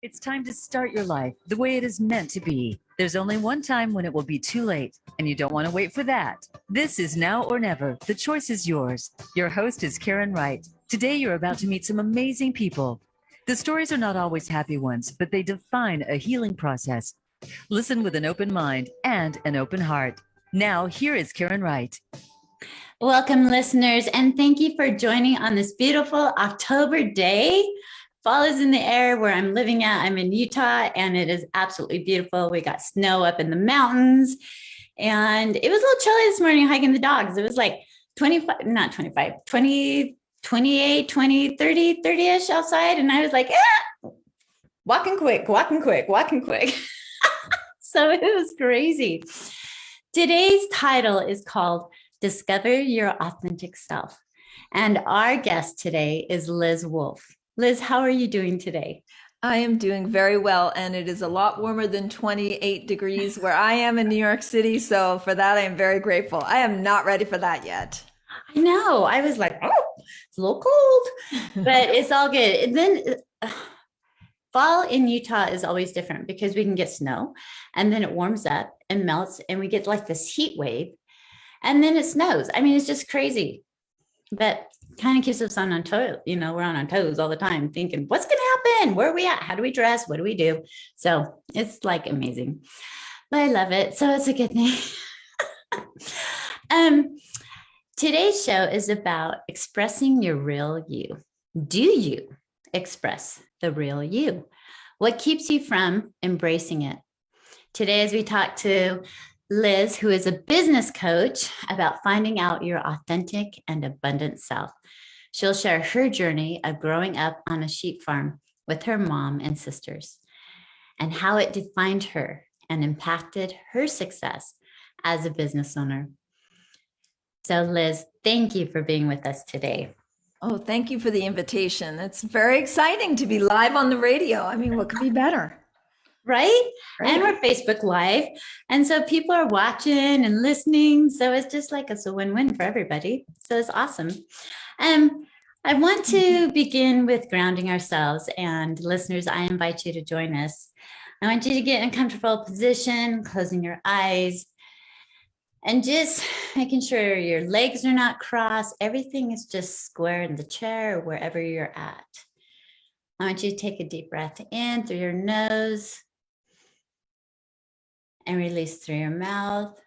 It's time to start your life the way it is meant to be. There's only one time when it will be too late, and you don't want to wait for that. This is Now or Never. The choice is yours. Your host is Karen Wright. Today, you're about to meet some amazing people. The stories are not always happy ones, but they define a healing process. Listen with an open mind and an open heart. Now, here is Karen Wright. Welcome, listeners, and thank you for joining on this beautiful October day. Fall is in the air where I'm living at. I'm in Utah, and it is absolutely beautiful. We got snow up in the mountains, and it was a little chilly this morning hiking the dogs. It was like 25, not 25, 20, 28, 20, 30, 30-ish outside, and I was like, walking quick. So it was crazy. Today's title is called Discover Your Authentic Self. And our guest today is Liz Wolfe. Liz, how are you doing today? I am doing very well, and it is a lot warmer than 28 degrees where I am in New York City. So for that, I am very grateful. I am not ready for that yet. I know. I was like, oh, it's a little cold, but it's all good. And then fall in Utah is always different because we can get snow, and then it warms up and melts, and we get like this heat wave. And then it snows. I mean, it's just crazy, but kind of keeps us on toes. You know, we're on our toes all the time thinking, what's going to happen? Where are we at? How do we dress? What do we do? So it's like amazing, but I love it. So it's a good thing. Today's show is about expressing your real you. Do you express the real you? What keeps you from embracing it? Today, as we talk to Liz, who is a business coach, about finding out your authentic and abundant self. She'll share her journey of growing up on a sheep farm with her mom and sisters and how it defined her and impacted her success as a business owner. So Liz, thank you for being with us today. Oh, thank you for the invitation. It's very exciting to be live on the radio. I mean, what could be better? Right? And we're Facebook Live. And so people are watching and listening. So it's just like it's a win-win for everybody. So it's awesome. I want to begin with grounding ourselves. And listeners, I invite you to join us. I want you to get in a comfortable position, closing your eyes, and just making sure your legs are not crossed. Everything is just square in the chair or wherever you're at. I want you to take a deep breath in through your nose and release through your mouth.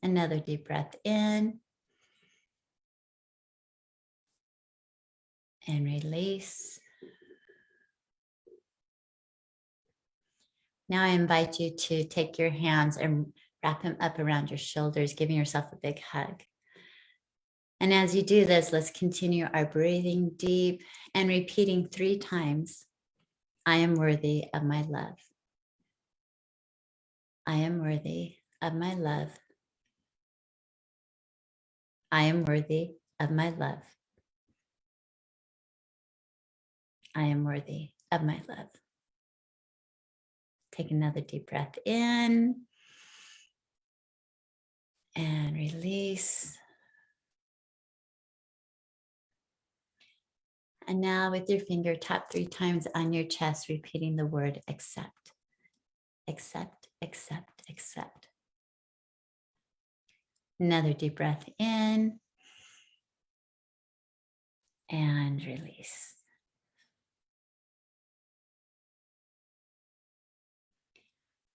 Another deep breath in and release. Now I invite you to take your hands and wrap them up around your shoulders, giving yourself a big hug. And as you do this, let's continue our breathing deep and repeating 3 times. I am worthy of my love. I am worthy of my love. I am worthy of my love. I am worthy of my love. Take another deep breath in and release. And now with your finger, tap 3 times on your chest, repeating the word accept. Accept, accept, accept. Another deep breath in and release.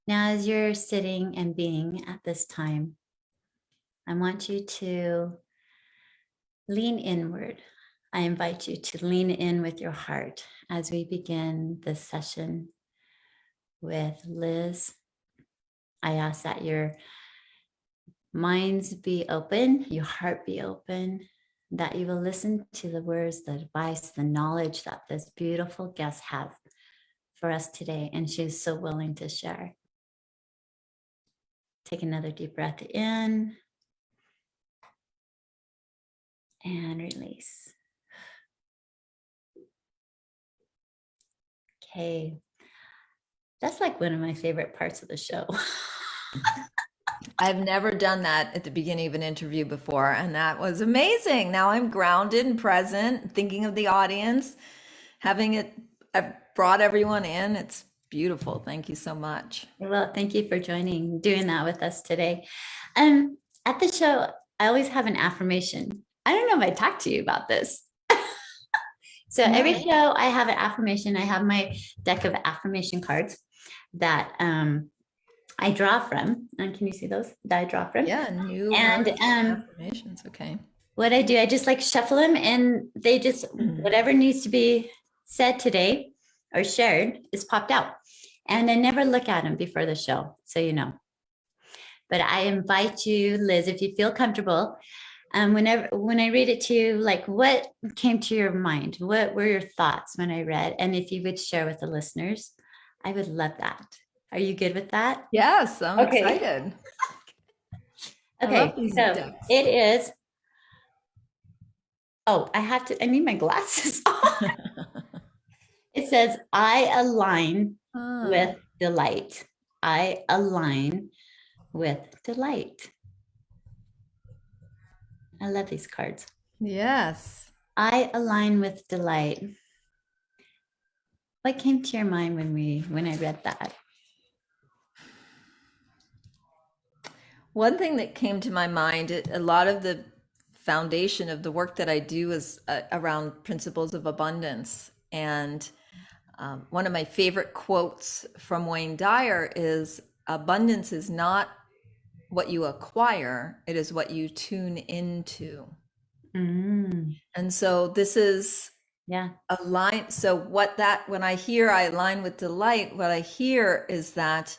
Now, as you're sitting and being at this time, I want you to lean inward. I invite you to lean in with your heart as we begin this session with Liz. I ask that your minds be open, your heart be open, that you will listen to the words, the advice, the knowledge that this beautiful guest have for us today. And she's so willing to share. Take another deep breath in and release. Okay, that's like one of my favorite parts of the show. I've never done that at the beginning of an interview before, and that was amazing. Now I'm grounded and present, thinking of the audience, having it, I've brought everyone in. It's beautiful. Thank you so much. Well, thank you for doing that with us today. At the show, I always have an affirmation. I don't know if I talked to you about this. So every show I have an affirmation. I have my deck of affirmation cards that I draw from. And can you see those that I draw from? Yeah, new and affirmations. Okay. What I do, I just like shuffle them, and they just whatever needs to be said today or shared is popped out. And I never look at them before the show, so you know. But I invite you, Liz, if you feel comfortable, when I read it to you, like what came to your mind? What were your thoughts when I read? And if you would share with the listeners, I would love that. Are you good with that? Yes, I'm excited. Okay, so decks. It is. Oh, I need my glasses. It says, I align with delight. I align with delight. I love these cards. Yes. I align with delight. What came to your mind when I read that? One thing that came to my mind, a lot of the foundation of the work that I do is around principles of abundance. And one of my favorite quotes from Wayne Dyer is, abundance is not what you acquire, it is what you tune into. And so this is align. So when I hear I align with delight, what I hear is that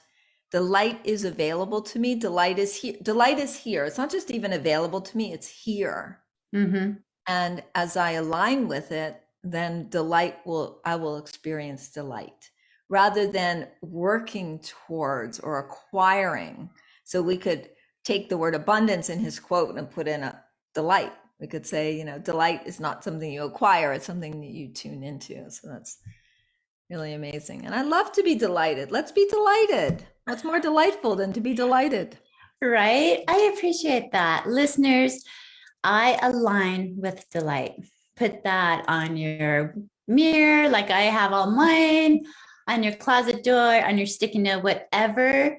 delight is available to me. Delight is here. Delight is here. It's not just even available to me, it's here. And as I align with it, then I will experience delight rather than working towards or acquiring. So we could take the word abundance in his quote and put in a delight. We could say, delight is not something you acquire, it's something that you tune into. So that's really amazing. And I love to be delighted. Let's be delighted. What's more delightful than to be delighted? Right. I appreciate that. Listeners, I align with delight. Put that on your mirror, like I have on mine, on your closet door, on your sticky note, whatever.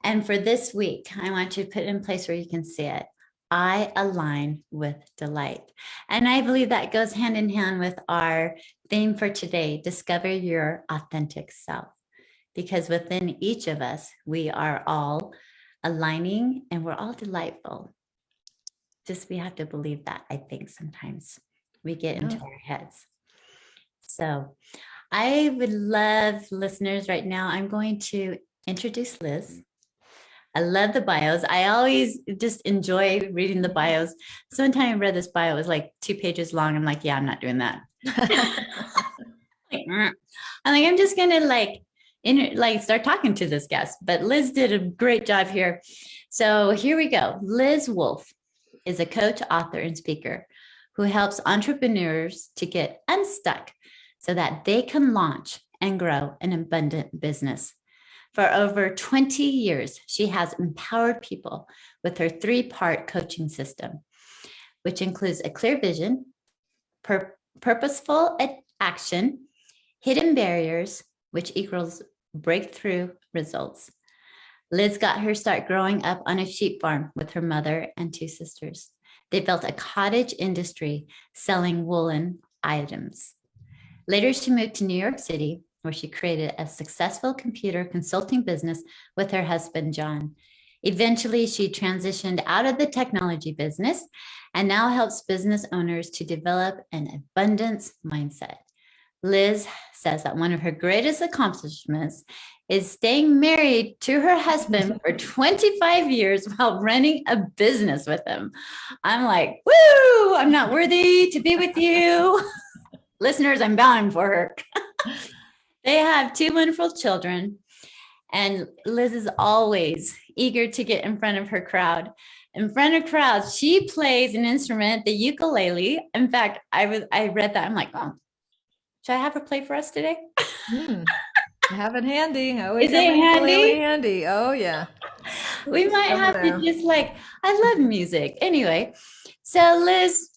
And for this week, I want you to put it in a place where you can see it. I align with delight. And I believe that goes hand in hand with our theme for today, discover your authentic self. Because within each of us, we are all aligning and we're all delightful. Just we have to believe that, I think, sometimes we get into our heads. So I would love listeners right now. I'm going to introduce Liz. I love the bios. I always just enjoy reading the bios. So one time I read this bio, it was like 2 pages long. I'm like, yeah, I'm not doing that. I'm just going to start talking to this guest. But Liz did a great job here. So here we go. Liz Wolfe is a coach, author, and speaker who helps entrepreneurs to get unstuck so that they can launch and grow an abundant business. For over 20 years, she has empowered people with her 3-part coaching system, which includes a clear vision, purposeful action, hidden barriers, which equals breakthrough results. Liz got her start growing up on a sheep farm with her mother and 2 sisters. They built a cottage industry selling woolen items. Later, she moved to New York City, where she created a successful computer consulting business with her husband, John. Eventually, she transitioned out of the technology business and now helps business owners to develop an abundance mindset. Liz says that one of her greatest accomplishments is staying married to her husband for 25 years while running a business with him. I'm like, woo, I'm not worthy to be with you. Listeners, I'm bowing for her. They have 2 wonderful children, and Liz is always eager to get in front of her crowd. In front of crowds, she plays an instrument, the ukulele. In fact, I read that. I'm like, oh, should I have her play for us today? I have it handy. I always Is it have my ukulele handy. Oh, yeah. We might have to just like, I love music. Anyway, so Liz,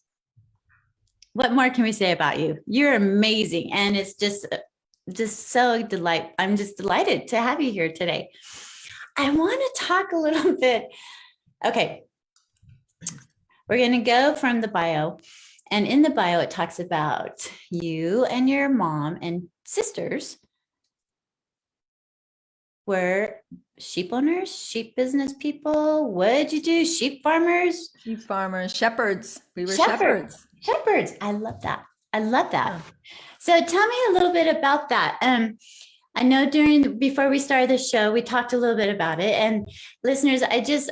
what more can we say about you? You're amazing. And it's just so I'm just delighted to have you here today. I want to talk a little bit. Okay. We're going to go from the bio. And in the bio, it talks about you and your mom and sisters were sheep owners, sheep business people. What did you do? Sheep farmers? Sheep farmers, shepherds. We were shepherds. Shepherds. I love that. I love that. Yeah. So tell me a little bit about that. I know before we started the show, we talked a little bit about it. And listeners,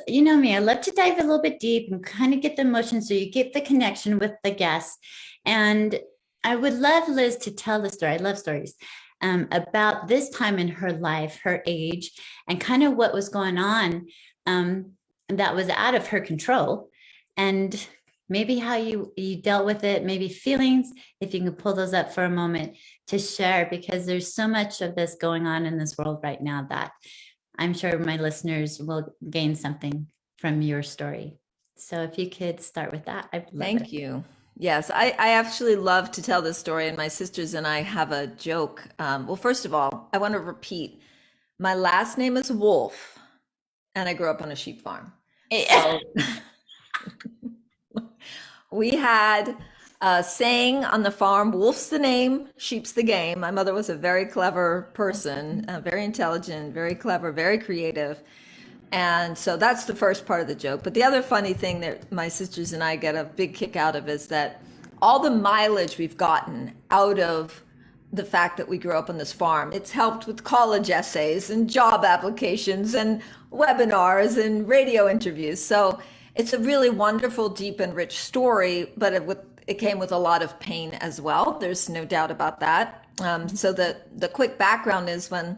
you know me, I love to dive a little bit deep and kind of get the emotion so you get the connection with the guests. And I would love Liz to tell the story. I love stories about this time in her life, her age, and kind of what was going on that was out of her control. And maybe how you dealt with it, maybe feelings, if you can pull those up for a moment to share, because there's so much of this going on in this world right now that I'm sure my listeners will gain something from your story. So if you could start with that, I'd love it. Thank you. Yes, I actually love to tell this story, and my sisters and I have a joke. Well, first of all, I want to repeat, my last name is Wolfe, and I grew up on a sheep farm. So we had a saying on the farm, wolf's the name, sheep's the game. My mother was a very clever person, very intelligent, very clever, very creative. And so that's the first part of the joke. But the other funny thing that my sisters and I get a big kick out of is that all the mileage we've gotten out of the fact that we grew up on this farm, it's helped with college essays and job applications and webinars and radio interviews. So it's a really wonderful, deep and rich story, but it came with a lot of pain as well. There's no doubt about that. So the quick background is when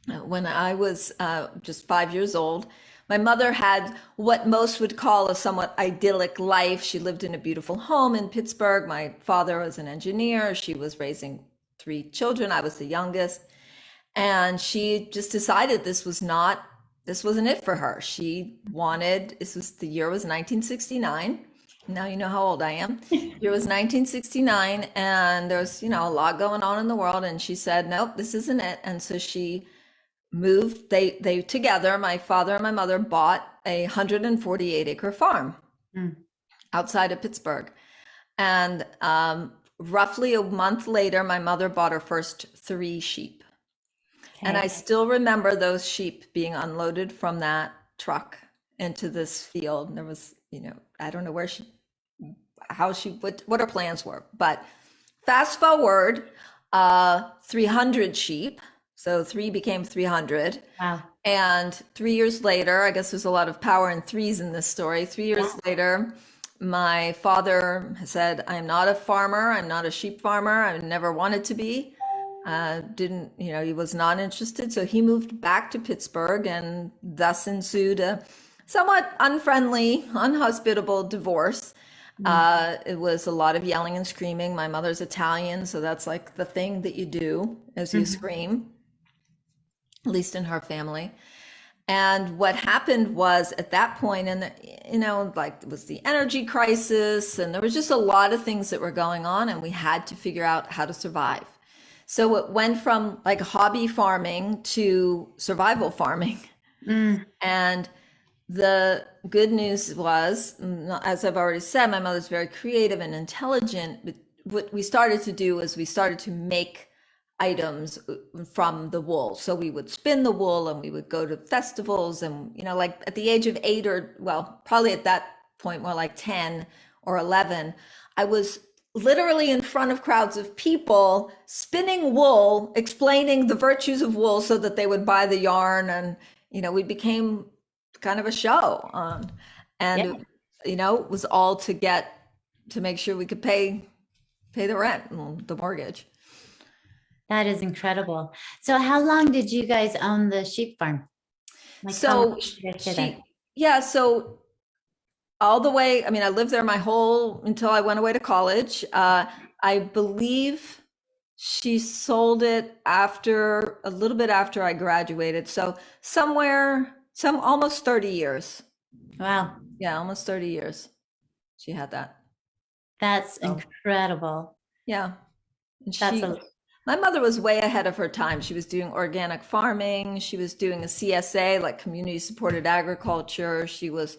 I was just 5 years old, my mother had what most would call a somewhat idyllic life. She lived in a beautiful home in Pittsburgh. My father was an engineer. She was raising 3 children. I was the youngest. And she just decided this wasn't it for her. The year was 1969. Now you know how old I am. It was 1969, and there was, a lot going on in the world. And she said, nope, this isn't it. And so she moved. They together, my father and my mother bought a 148-acre farm outside of Pittsburgh. And roughly a month later, my mother bought her first 3 sheep. Okay. And I still remember those sheep being unloaded from that truck into this field. And there was, I don't know what her plans were, but fast forward 300 sheep. So 3 became 300. Wow. And 3 years later, I guess there's a lot of power in threes in this story. 3 years later, my father said, I'm not a farmer. I'm not a sheep farmer. I never wanted to be. He was not interested. So he moved back to Pittsburgh, and thus ensued a somewhat unfriendly, unhospitable divorce. It was a lot of yelling and screaming. My mother's Italian, so that's like the thing that you do as you scream, at least in her family. And what happened was, at that point, and it was the energy crisis, and there was just a lot of things that were going on, and we had to figure out how to survive. So it went from like hobby farming to survival farming. And the good news was, as I've already said, my mother's very creative and intelligent. But what we started to do is we started to make items from the wool. So we would spin the wool, and we would go to festivals, and like at the age of 8, or probably at that point more like 10 or 11, I was literally in front of crowds of people spinning wool, explaining the virtues of wool so that they would buy the yarn. And we became kind of a show, it was all to make sure we could pay the rent and the mortgage. That is incredible. So how long did you guys own the sheep farm? So all the way, I lived there until I went away to college. I believe she sold it a little bit after I graduated. So somewhere Some almost 30 years. Wow. Yeah, almost 30 years. She had that. That's So, incredible. yeah. And That's my mother was way ahead of her time. She was doing organic farming. She was doing a CSA, like community supported agriculture. She was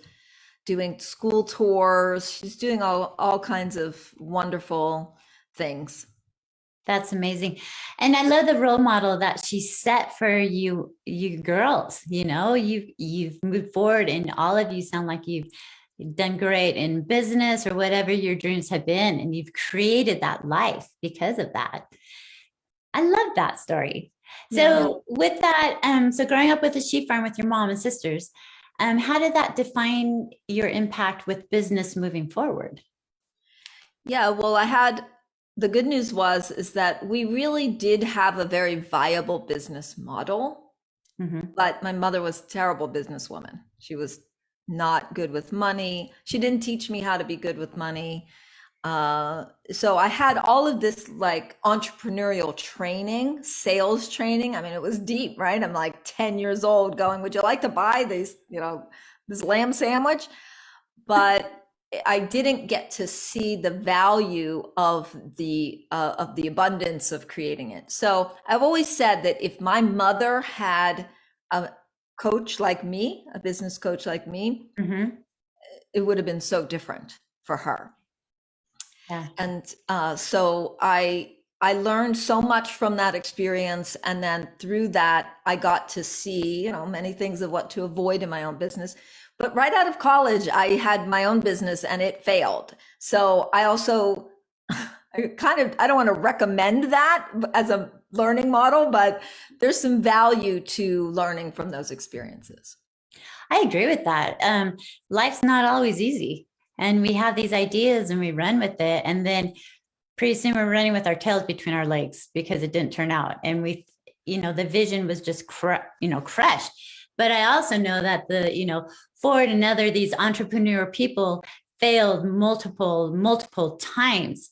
doing school tours. She's doing all kinds of wonderful things. That's amazing. And I love the role model that she set for you girls. You've moved forward, and all of you sound like you've done great in business or whatever your dreams have been, and you've created that life because of that. I love that story. So with that, so growing up with a sheep farm with your mom and sisters, how did that define your impact with business moving forward? Yeah, well, the good news is that we really did have a very viable business model, but my mother was a terrible businesswoman. She was not good with money. She didn't teach me how to be good with money. So I had all of this like entrepreneurial training, sales training. I mean, it was deep, right? I'm like 10 years old going, would you like to buy this lamb sandwich? But I didn't get to see the value of the abundance of creating it. So I've always said that if my mother had a coach like me, a business coach like me, it would have been so different for her. Yeah. And so I learned so much from that experience. And then through that, I got to see, many things of what to avoid in my own business. But right out of college, I had my own business and it failed. So I also I don't want to recommend that as a learning model, but there's some value to learning from those experiences. I agree with that. Life's not always easy, and we have these ideas and we run with it. And then pretty soon we're running with our tails between our legs because it didn't turn out. And the vision was just crushed. But I also know that Ford and these entrepreneur people failed multiple times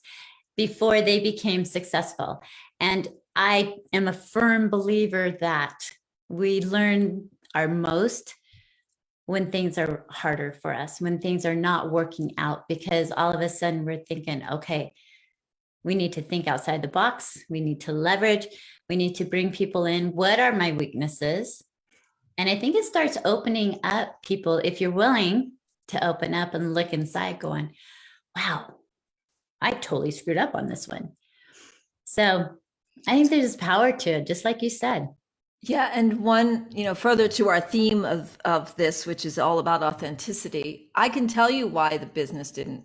before they became successful. And I am a firm believer that we learn our most when things are harder for us, when things are not working out, because all of a sudden we're thinking, okay, we need to think outside the box. We need to leverage. We need to bring people in. What are my weaknesses? And I think it starts opening up people, if you're willing to open up and look inside going, wow, I totally screwed up on this one. So I think there's power to it, just like you said. Yeah. And further to our theme of this, which is all about authenticity, I can tell you why the business didn't,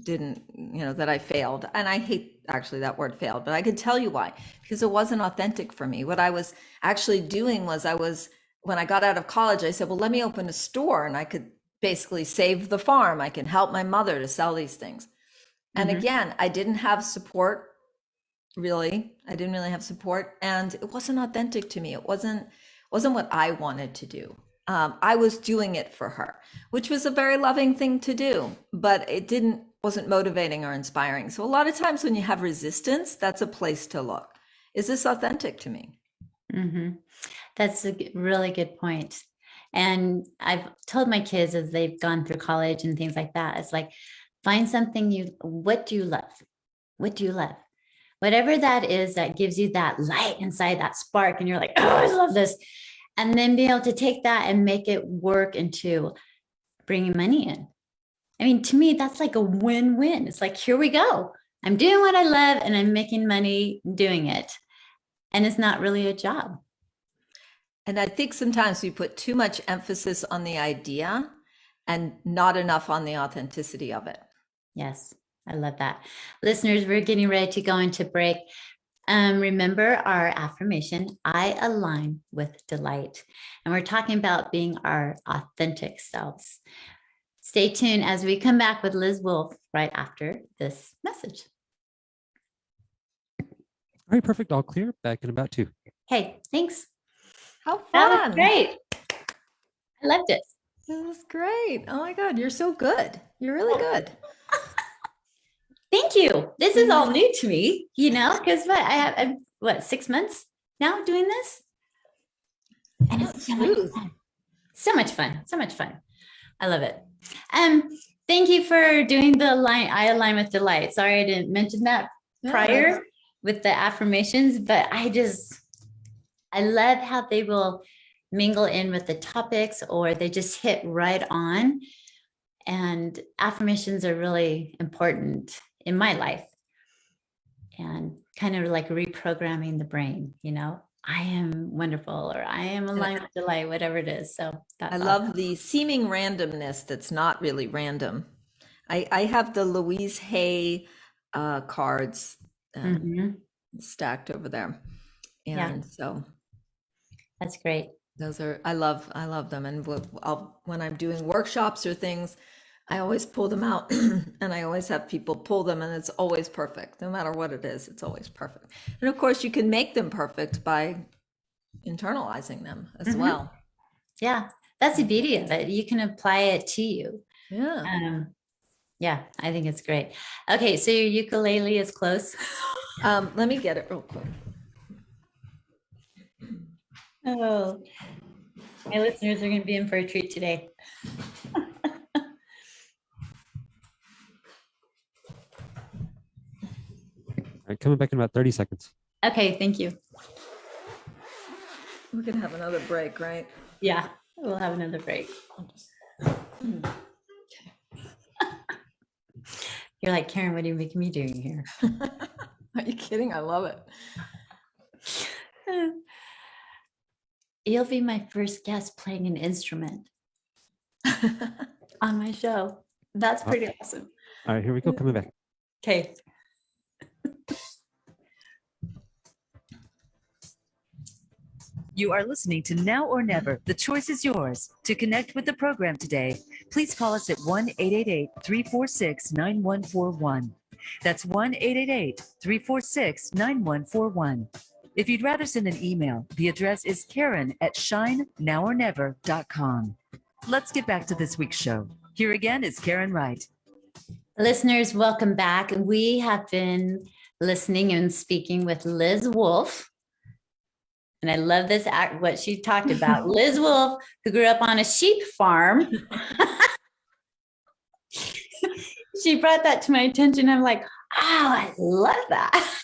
that I failed. And I hate actually that word failed, but I could tell you why, because it wasn't authentic for me. What I was actually doing was when I got out of college, I said, well, let me open a store and I could basically save the farm. I can help my mother to sell these things. And again, I didn't have support, really. I didn't really have support, and it wasn't authentic to me. It wasn't what I wanted to do. I was doing it for her, which was a very loving thing to do, but it wasn't motivating or inspiring. So a lot of times when you have resistance, that's a place to look. Is this authentic to me? That's a really good point. And I've told my kids as they've gone through college and things like that, it's like, find something what do you love? What do you love? Whatever that is that gives you that light inside, that spark, and you're like, oh, I love this. And then be able to take that and make it work into bringing money in. I mean, to me, that's like a win-win. It's like, here we go. I'm doing what I love and I'm making money doing it. And it's not really a job. And I think sometimes we put too much emphasis on the idea and not enough on the authenticity of it. Yes, I love that. Listeners, we're getting ready to go into break. Remember our affirmation, I align with delight. And we're talking about being our authentic selves. Stay tuned as we come back with Liz Wolfe right after this message. All right, perfect. All clear. Back in about 2. Hey, thanks. How fun. That was great. I loved it. That was great. Oh my God, you're so good. You're really good. Thank you. This is all new to me, because I'm 6 months now doing this. And it's smooth. So much fun. So much fun. I love it. Thank you for doing the line. I align with delight. Sorry, I didn't mention that prior with the affirmations, but I love how they will mingle in with the topics, or they just hit right on. And affirmations are really important in my life, and kind of like reprogramming the brain, I am wonderful, or I am aligned with delight, whatever it is. So I love the seeming randomness that's not really random. I have the Louise Hay cards stacked over there. And so that's great. Those are, I love them. And when I'm doing workshops or things, I always pull them out and I always have people pull them, and it's always perfect. No matter what it is, it's always perfect. And of course you can make them perfect by internalizing them as well. Yeah. That's the beauty of it. You can apply it to you. Yeah. Yeah, I think it's great. Okay, so your ukulele is close. Let me get it real quick. Oh, my listeners are going to be in for a treat today. All right, coming back in about 30 seconds. Okay, thank you. We're going to have another break, right? Yeah, we'll have another break. You're like, Karen, what are you making me do here? Are you kidding? I love it. You'll be my first guest playing an instrument on my show. That's pretty awesome. All right, here we go. Coming back. Okay. You are listening to Now or Never. The choice is yours. To connect with the program today, please call us at 1-888-346-9141. That's 1-888-346-9141. If you'd rather send an email, the address is Karen@shinenowornever.com. Let's get back to this week's show. Here again is Karen Wright. Listeners, welcome back. We have been listening and speaking with Liz Wolfe. And I love this what she talked about. Liz Wolfe, who grew up on a sheep farm. She brought that to my attention. I'm like, oh, I love that.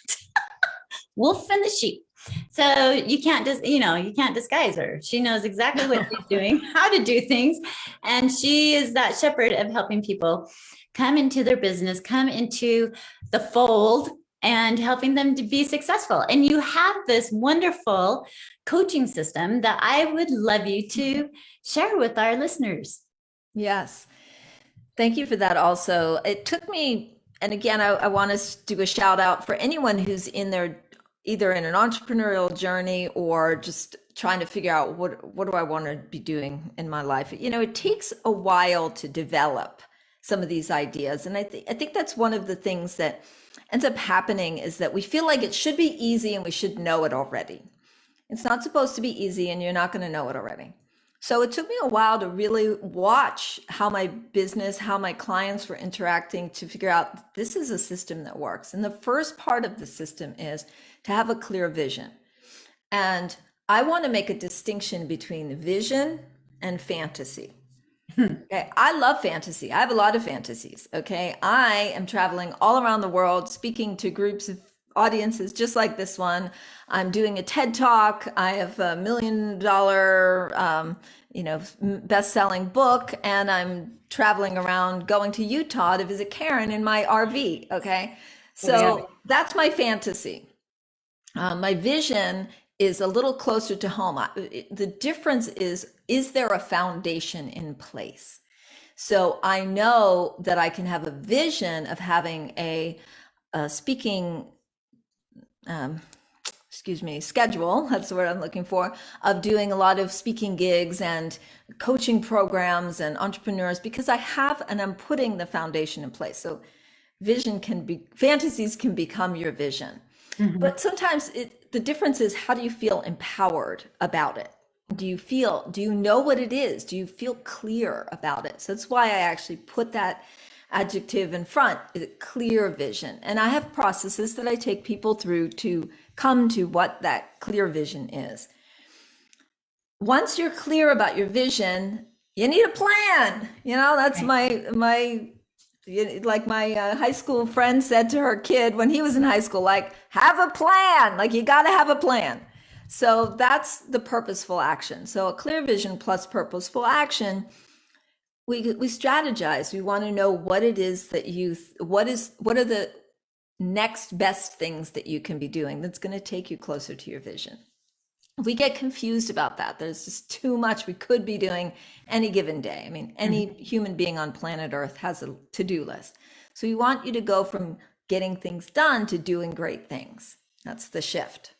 Wolf and the sheep. So you can't just, you can't disguise her. She knows exactly what she's doing, how to do things. And she is that shepherd of helping people come into their business, come into the fold, and helping them to be successful. And you have this wonderful coaching system that I would love you to share with our listeners. Yes. Thank you for that also. It took me, and again, I want to do a shout out for anyone who's either in an entrepreneurial journey or just trying to figure out what do I want to be doing in my life. It takes a while to develop some of these ideas. And I think that's one of the things that ends up happening, is that we feel like it should be easy and we should know it already. It's not supposed to be easy, and you're not going to know it already. So it took me a while to really watch how my business, how my clients were interacting, to figure out this is a system that works. And the first part of the system is to have a clear vision. And I want to make a distinction between vision and fantasy. Okay, I love fantasy. I have a lot of fantasies. Okay, I am traveling all around the world, speaking to groups of audiences just like this one. I'm doing a TED Talk. I have $1 million, best-selling book, and I'm traveling around, going to Utah to visit Karen in my RV. Okay, so that's my fantasy. My vision is a little closer to home. The difference is there a foundation in place? So I know that I can have a vision of having a speaking, schedule, that's the word I'm looking for, of doing a lot of speaking gigs and coaching programs and entrepreneurs, because I'm putting the foundation in place. So fantasies can become your vision. Mm-hmm. But sometimes the difference is, how do you feel empowered about it? Do you know what it is? Do you feel clear about it? So that's why I actually put that adjective in front, clear vision. And I have processes that I take people through to come to what that clear vision is. once you're clear about your vision, you need a plan. That's like my high school friend said to her kid when he was in high school, like, have a plan. Like, you got to have a plan. So that's the purposeful action. So a clear vision plus purposeful action. We strategize. We want to know what it is that what are the next best things that you can be doing that's going to take you closer to your vision. We get confused about that. There's just too much we could be doing any given day. I mean, any human being on planet Earth has a to-do list. So we want you to go from getting things done to doing great things. That's the shift.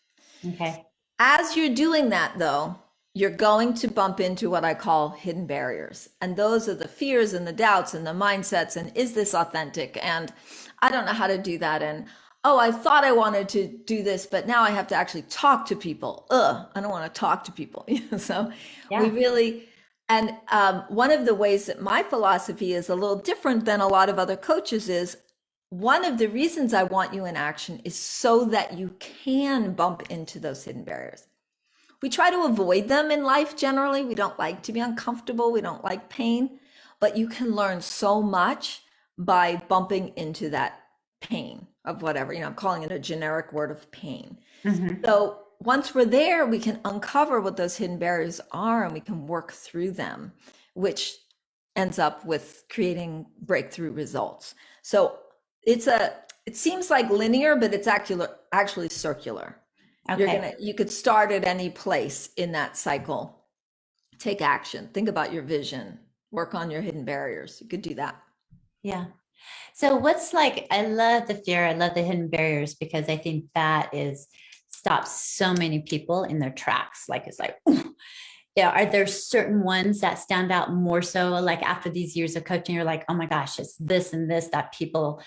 Okay. As you're doing that, though, you're going to bump into what I call hidden barriers. And those are the fears and the doubts and the mindsets. And is this authentic? And I don't know how to do that. And, oh, I thought I wanted to do this, but now I have to actually talk to people. I don't want to talk to people. So we really, and one of the ways that my philosophy is a little different than a lot of other coaches is, one of the reasons I want you in action is so that you can bump into those hidden barriers. We try to avoid them in life generally. We don't like to be uncomfortable. We don't like pain, but you can learn so much by bumping into that pain of whatever, I'm calling it a generic word of pain. So once we're there, we can uncover what those hidden barriers are and we can work through them, which ends up with creating breakthrough results. So it seems like linear, but it's actually circular. Okay. You could start at any place in that cycle. Take action. Think about your vision. Work on your hidden barriers. You could do that. Yeah. So I love the fear. I love the hidden barriers because I think that stops so many people in their tracks. Like, it's like, yeah. Are there certain ones that stand out more so, like after these years of coaching, you're like, oh my gosh, it's this and this that people,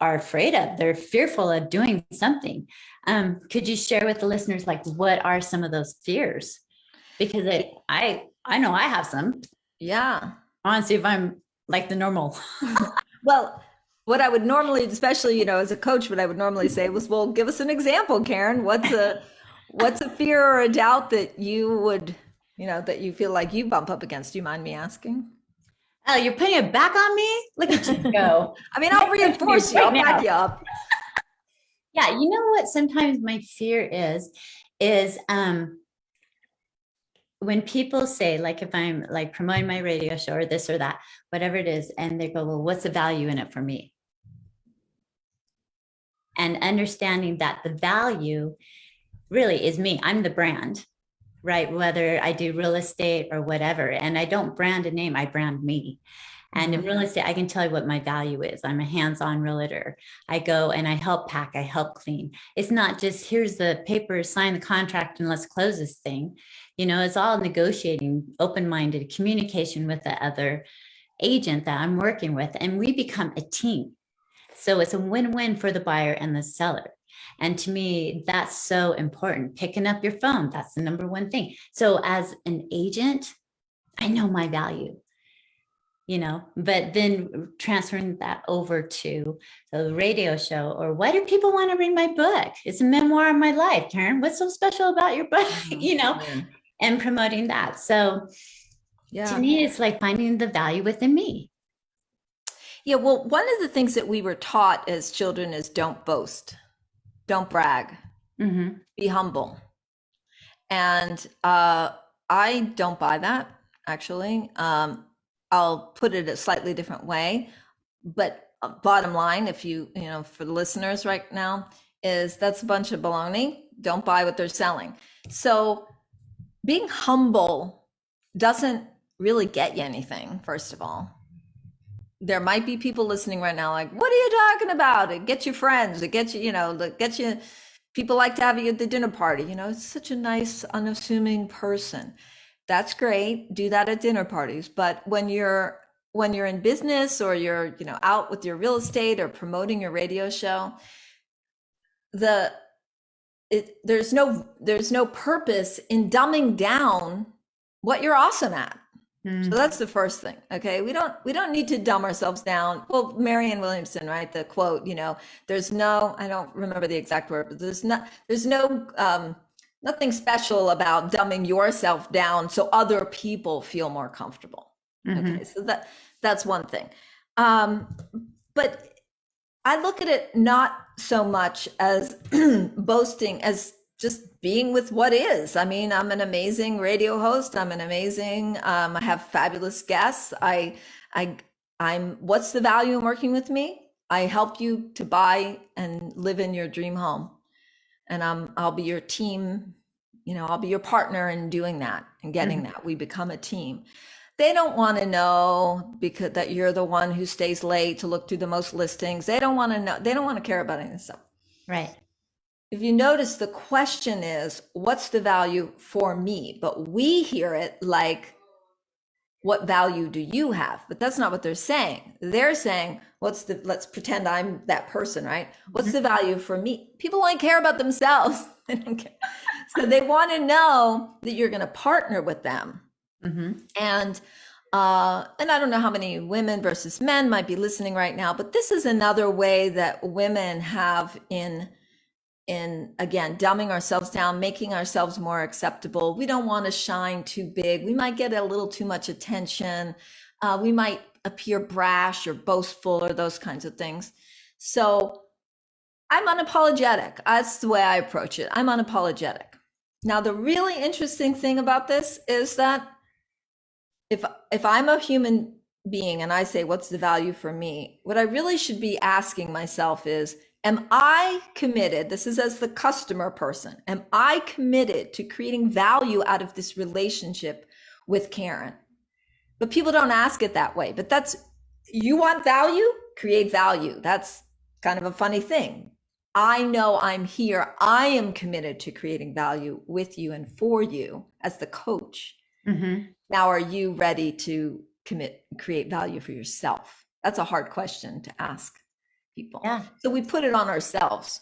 are afraid of? They're fearful of doing something. Could you share with the listeners, like, what are some of those fears? Because I know I have some. Yeah. I want to see if I'm like the normal. Well, what I would normally, especially, as a coach, what I would normally say was, well, give us an example, Karen. What's a fear or a doubt that you would, that you feel like you bump up against? Do you mind me asking? Oh, you're putting it back on me? Look at you go. I mean, I'll reinforce you. I'll back you up. Yeah. You know what? Sometimes my fear is when people say, like, if I'm like promoting my radio show or this or that, whatever it is, and they go, well, what's the value in it for me? And understanding that the value really is me. I'm the brand, right? Whether I do real estate or whatever. And I don't brand a name, I brand me. And in real estate, I can tell you what my value is. I'm a hands-on realtor. I go and I help pack, I help clean. It's not just, here's the paper, sign the contract, and let's close this thing. It's all negotiating, open-minded communication with the other agent that I'm working with. And we become a team. So it's a win-win for the buyer and the seller. And to me, that's so important. Picking up your phone, that's the number one thing. So as an agent, I know my value. But then transferring that over to the radio show, or why do people want to read my book? It's a memoir of my life, Karen. What's so special about your book? And promoting that. So to me, it's like finding the value within me. Yeah. Well, one of the things that we were taught as children is don't boast, don't brag, be humble. And I don't buy that, actually. I'll put it a slightly different way, but bottom line, if for the listeners right now, is that's a bunch of baloney. Don't buy what they're selling. So being humble doesn't really get you anything, first of all. There might be people listening right now like, what are you talking about? It gets you friends. It gets you, people like to have you at the dinner party. It's such a nice, unassuming person. That's great. Do that at dinner parties. But when you're in business, or you're, out with your real estate or promoting your radio show, there's no purpose in dumbing down what you're awesome at. So that's the first thing. Okay. We don't need to dumb ourselves down. Well, Marianne Williamson, right? The quote, I don't remember the exact word, but there's no nothing special about dumbing yourself down so other people feel more comfortable. Okay, so that's one thing. But I look at it not so much as boasting as just being with what is. I mean, I'm an amazing radio host. I'm an amazing, I have fabulous guests. I'm, what's the value in working with me? I help you to buy and live in your dream home. And I'll be your team, I'll be your partner in doing that and getting that. We become a team. They don't want to know because that you're the one who stays late to look through the most listings. They don't want to know. They don't want to care about any of this stuff. Right. If you notice, the question is, what's the value for me? But we hear it like, what value do you have? But that's not what they're saying. They're saying, let's pretend I'm that person, right? What's the value for me? People only care about themselves. They don't care. So they want to know that you're going to partner with them. And I don't know how many women versus men might be listening right now, but this is another way that women have in again, dumbing ourselves down, making ourselves more acceptable. We don't want to shine too big. We might get a little too much attention. We might appear brash or boastful or those kinds of things. So I'm unapologetic. That's the way I approach it. I'm unapologetic. Now, the really interesting thing about this is that if I'm a human being and I say, what's the value for me? What I really should be asking myself is, am I committed? This is as the customer person. Am I committed to creating value out of this relationship with Karen? But people don't ask it that way. But you want value? Create value. That's kind of a funny thing. I know I'm here. I am committed to creating value with you and for you as the coach. Now, are you ready to create value for yourself? That's a hard question to ask people. Yeah. So we put it on ourselves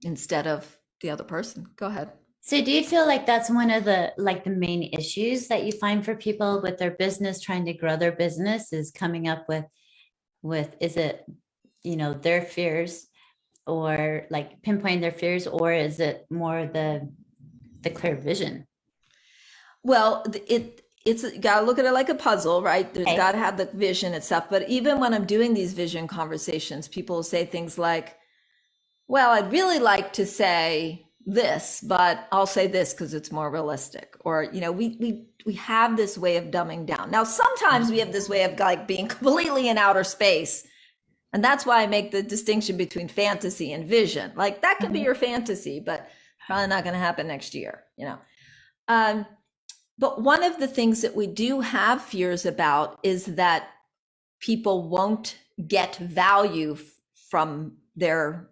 instead of the other person. Go ahead. So do you feel like that's one of the main issues that you find for people with their business, trying to grow their business, is coming up with is it, their fears, or pinpointing their fears, or is it more the clear vision? Well, it's got to look at it like a puzzle, right? There's got to have the vision and stuff. But even when I'm doing these vision conversations, people will say things like, well, I'd really like to say this, but I'll say this because it's more realistic. Or, we have this way of dumbing down. Now, sometimes we have this way of being completely in outer space. And that's why I make the distinction between fantasy and vision. That can be your fantasy, but probably not going to happen next year, But one of the things that we do have fears about is that people won't get value from their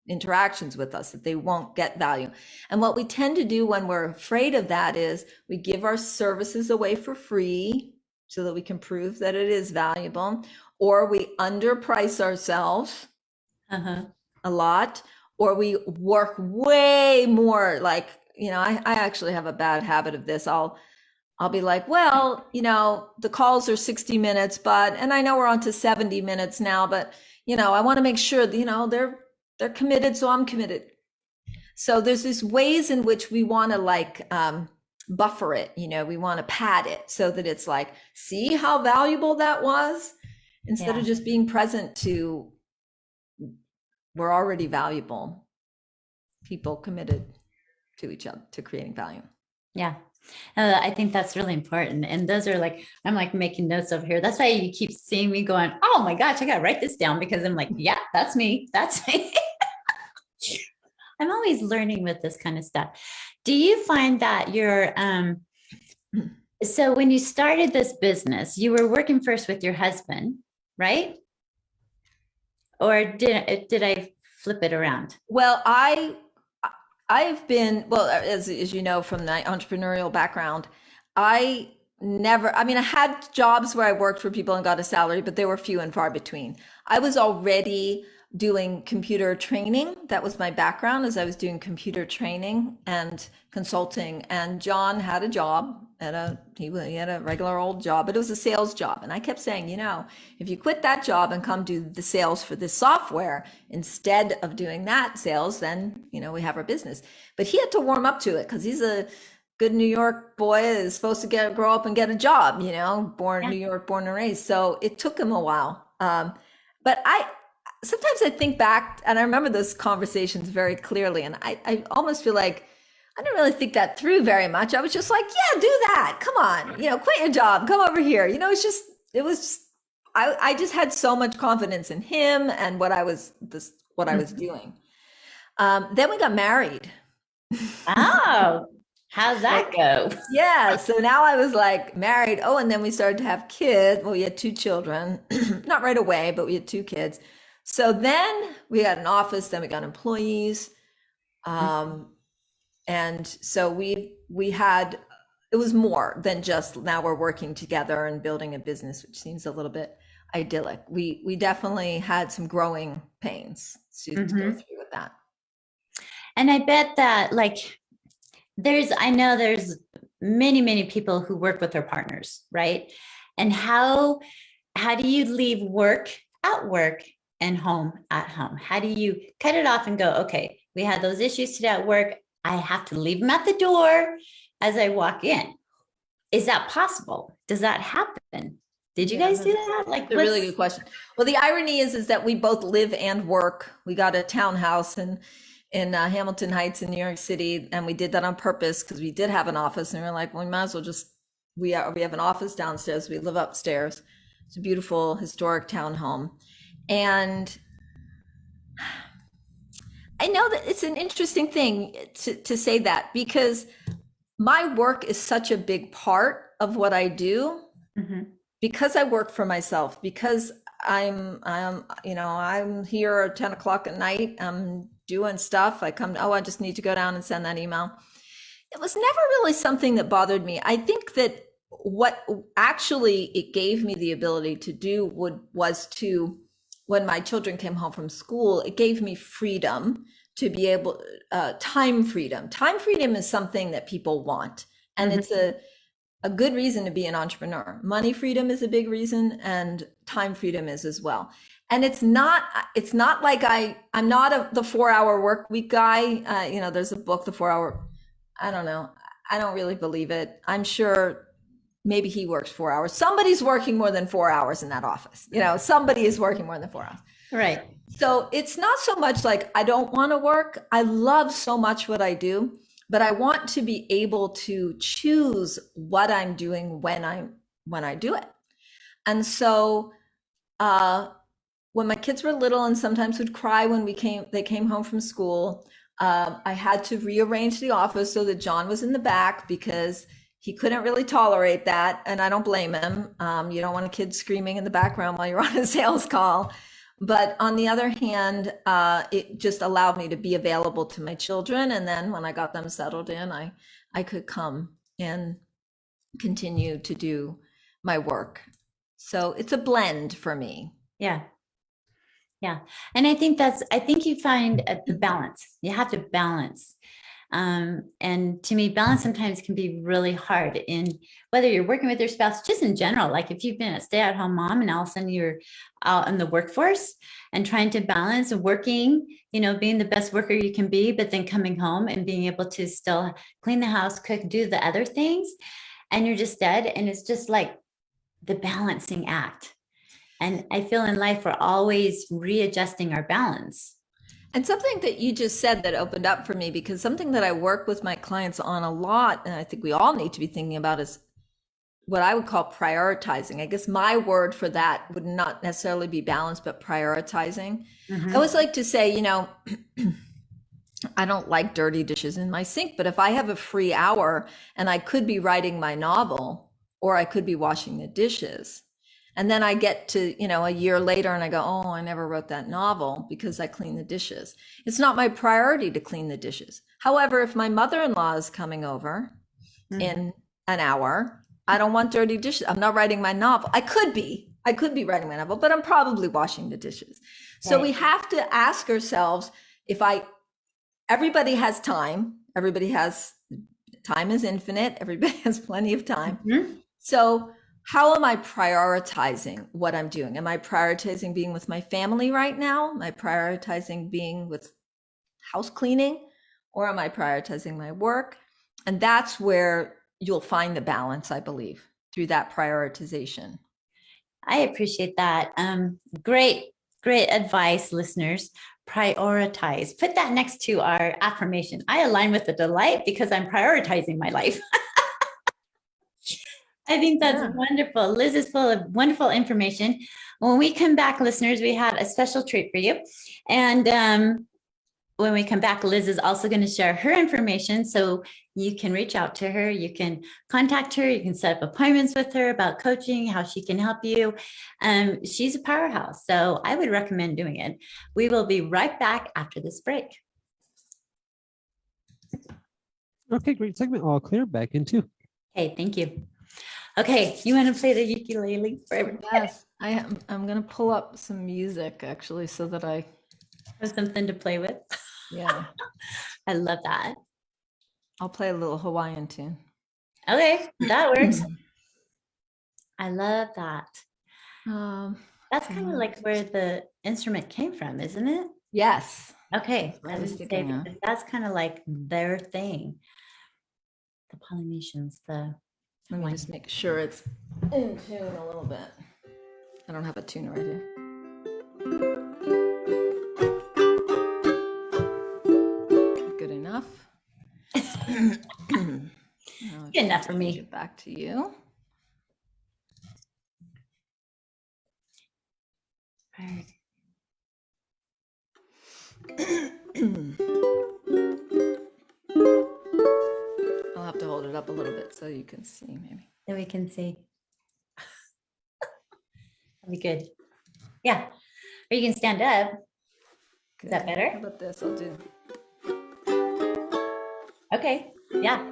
interactions with us, that they won't get value. And what we tend to do when we're afraid of that is we give our services away for free so that we can prove that it is valuable, or we underprice ourselves a lot, or we work way more. I actually have a bad habit of this. I'll be like, well, the calls are 60 minutes, and I know we're on to 70 minutes now, but, I want to make sure, they're committed. So I'm committed. So there's these ways in which we want to buffer it. We want to pad it so that it's see how valuable that was, instead of just being present to, we're already valuable people committed to each other, to creating value. Yeah. I think that's really important. And those are I'm making notes over here. That's why you keep seeing me going, oh my gosh, I got to write this down, because I'm yeah, that's me. That's me. I'm always learning with this kind of stuff. Do you find that you're, so when you started this business, you were working first with your husband, right? Or did I flip it around? Well, I've been, as you know, from my entrepreneurial background, I had jobs where I worked for people and got a salary, but they were few and far between. I was already doing computer training. That was my background, as I was doing computer training and consulting. And John had a job he had a regular old job, but it was a sales job. And I kept saying, if you quit that job and come do the sales for this software instead of doing that sales, then, we have our business. But he had to warm up to it because he's a good New York boy, is supposed to grow up and get a job, born New York, born and raised. So it took him a while. But sometimes I think back and I remember those conversations very clearly. And I almost feel like I didn't really think that through very much. I was just like, yeah, do that. Come on, quit your job, come over here. I just had so much confidence in him and what I was doing. Then we got married. Oh, how'd that go? Yeah. So now I was like married. Oh, and then we started to have kids. Well, we had 2 children, not right away, but we had 2 kids. So then we got an office, then we got employees. And so we had, it was more than just now we're working together and building a business, which seems a little bit idyllic. We definitely had some growing pains to go through with that. And I bet that I know there's many, many people who work with their partners, right? And how do you leave work at work and home at home? How do you cut it off and go, okay, we had those issues today at work. I have to leave them at the door as I walk in. Is that possible? Does that happen? Did you guys do that? That's a really good question. Well, the irony is that we both live and work. We got a townhouse in Hamilton Heights in New York City, and we did that on purpose because we did have an office, and we were like, well, we might as well we have an office downstairs. We live upstairs. It's a beautiful historic townhome, and I know that it's an interesting thing to say that because my work is such a big part of what I do because I work for myself, because I'm here at 10 o'clock at night. I'm doing stuff. I just need to go down and send that email. It was never really something that bothered me. I think that what actually it gave me the ability to do was to, when my children came home from school, it gave me freedom to be able, time freedom. Time freedom is something that people want. And it's a good reason to be an entrepreneur. Money freedom is a big reason, and time freedom is as well. And it's not like I'm not the 4-hour work week guy. There's a book, The 4-Hour. I don't know. I don't really believe it. I'm sure maybe he works 4 hours. Somebody's working more than 4 hours in that office. Somebody is working more than 4 hours. Right. So it's not so much like I don't want to work. I love so much what I do, but I want to be able to choose what I'm doing when I do it. And so when my kids were little and sometimes would cry when they came home from school, I had to rearrange the office so that John was in the back because he couldn't really tolerate that. And I don't blame him. You don't want a kid screaming in the background while you're on a sales call. But on the other hand, it just allowed me to be available to my children. And then when I got them settled in, I could come and continue to do my work. So it's a blend for me. Yeah. Yeah. And I think you find the balance. You have to balance. And to me, balance sometimes can be really hard in whether you're working with your spouse, just in general. Like if you've been a stay-at-home mom and all of a sudden you're out in the workforce and trying to balance working, being the best worker you can be, but then coming home and being able to still clean the house, cook, do the other things, and you're just dead. And it's just like the balancing act. And I feel in life, we're always readjusting our balance. And something that you just said that opened up for me, because something that I work with my clients on a lot, and I think we all need to be thinking about, is what I would call prioritizing. I guess my word for that would not necessarily be balance, but prioritizing. I always like to say, I don't like dirty dishes in my sink, but if I have a free hour and I could be writing my novel or I could be washing the dishes, and then I get to, a year later and I go, oh, I never wrote that novel because I cleaned the dishes. It's not my priority to clean the dishes. However, if my mother-in-law is coming over in an hour, I don't want dirty dishes. I'm not writing my novel. I could be writing my novel, but I'm probably washing the dishes. Right. So we have to ask ourselves, everybody has time. Everybody has time is infinite. Everybody has plenty of time. Mhm. So how am I prioritizing what I'm doing? Am I prioritizing being with my family right now? Am I prioritizing being with house cleaning? Or am I prioritizing my work? And that's where you'll find the balance, I believe, through that prioritization. I appreciate that. Great, great advice, listeners. Prioritize. Put that next to our affirmation. I align with the delight because I'm prioritizing my life. I think that's Yeah. wonderful. Liz is full of wonderful information. When we come back, listeners, we have a special treat for you. And when we come back, Liz is also going to share her information. So you can reach out to her. You can contact her. You can set up appointments with her about coaching, how she can help you. She's a powerhouse. So I would recommend doing it. We will be right back after this break. Okay, great segment. All clear. Back in two. Okay, thank you. Okay, you want to play the ukulele for everybody? Yes, I'm going to pull up some music actually so that I Have something to play with. yeah, I love that. I'll play a little Hawaiian tune. Okay, that works. I love that. That's kind of so- like where the instrument came from, isn't it? Yes. Okay, That's what I I was would say thinking of. because that's kind of like their thing. The Polynesians, the Let me just make sure it's in tune a little bit. I don't have a tune right here. Good enough. Good enough for me. Get back to you. I'll have to hold it up a little bit so you can see maybe. So we can see. That'd be good. Yeah, or you can stand up. Is that Good. better? How about this? I'll do. Okay, yeah.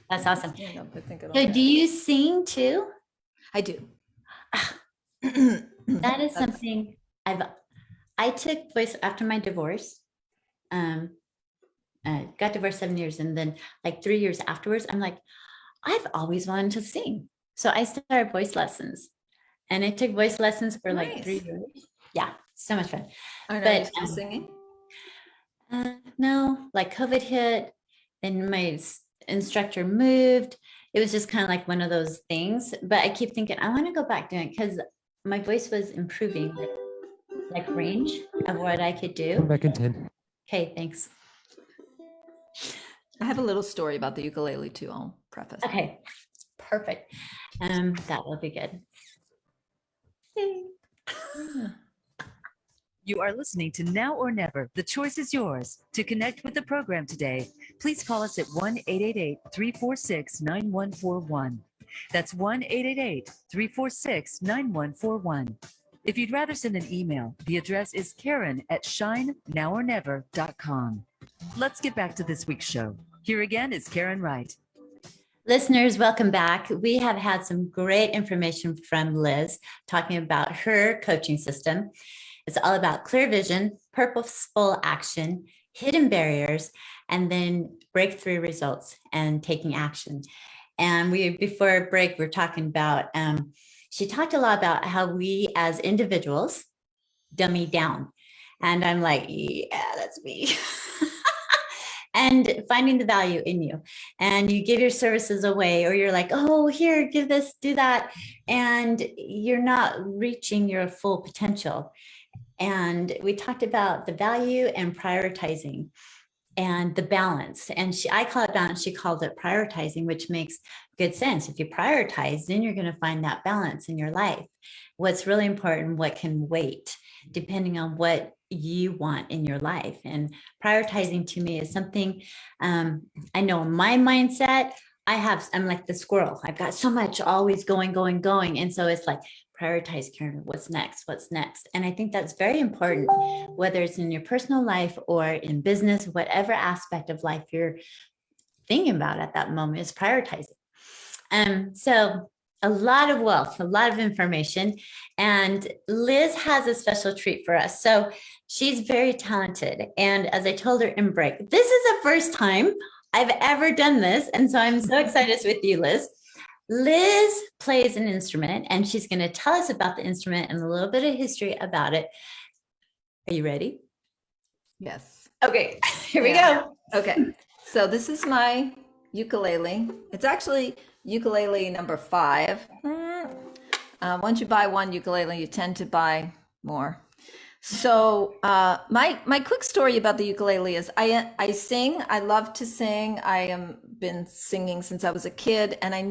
That's awesome. Stand up, I think it'll So help. do you sing too? I do. That is something I took voice after my divorce. Got divorced 7 years, and then like 3 years afterwards, I'm like, I've always wanted to sing. So I started voice lessons, and I took voice lessons for like 3 Nice. years. Yeah, so much fun. Are But, you still singing? No, like COVID hit, and my instructor moved. It was just kind of like one of those things. But I keep thinking I want to go back doing it because my voice was improving, like range of what I could Come do. back in 10. Okay, thanks. I have a little story about the ukulele too. I'll preface. Okay, perfect. That will be good. You are listening to Now or Never. The choice is yours. To connect with the program today, please call us at 1-888-346-9141. That's 1-888-346-9141. If you'd rather send an email, the address is Karen@shinenowornever.com. Let's get back to this week's show. Here again is Karen Wright. Listeners, welcome back. We have had some great information from Liz talking about her coaching system. It's all about clear vision, purposeful action, hidden barriers, and then breakthrough results and taking action. And before break, we're talking about, she talked a lot about how we as individuals dummy down. And I'm like, yeah, that's me. And finding the value in you. And you give your services away, or you're like, oh, here, give this, do that. And you're not reaching your full potential. And we talked about the value and prioritizing and the balance. And I call it balance. She called it prioritizing, which makes good sense. If you prioritize, then you're going to find that balance in your life. What's really important, what can wait, depending on what you want in your life. And prioritizing to me is something I know in my mindset, I'm like the squirrel. I've got so much always going. And so it's like, prioritize, Karen, what's next? And I think that's very important, whether it's in your personal life or in business, whatever aspect of life you're thinking about at that moment is prioritizing. So a lot of wealth, a lot of information. And Liz has a special treat for us. So she's very talented. And as I told her in break, this is the first time I've ever done this. And so I'm so excited with you, Liz. Liz plays an instrument and she's going to tell us about the instrument and a little bit of history about it. Are you ready? Yes. Okay, here we go. Okay. So this is my ukulele. It's actually ukulele number 5. Once you buy one ukulele, you tend to buy more. So my quick story about the ukulele is I sing. I love to sing. I am been singing since I was a kid, and I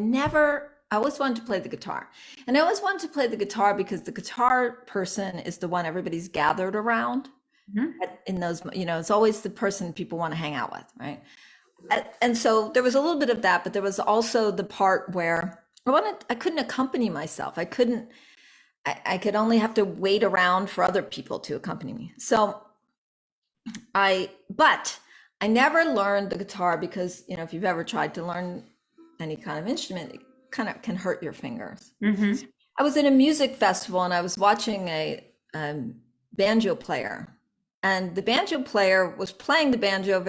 always wanted to play the guitar. And I always wanted to play the guitar because the guitar person is the one everybody's gathered around. In those, it's always the person people want to hang out with, right? And so there was a little bit of that, but there was also the part where I couldn't accompany myself. I could only have to wait around for other people to accompany me. So but I never learned the guitar because, if you've ever tried to learn any kind of instrument, it kind of can hurt your fingers. I was at a music festival and I was watching a banjo player. And the banjo player was playing the banjo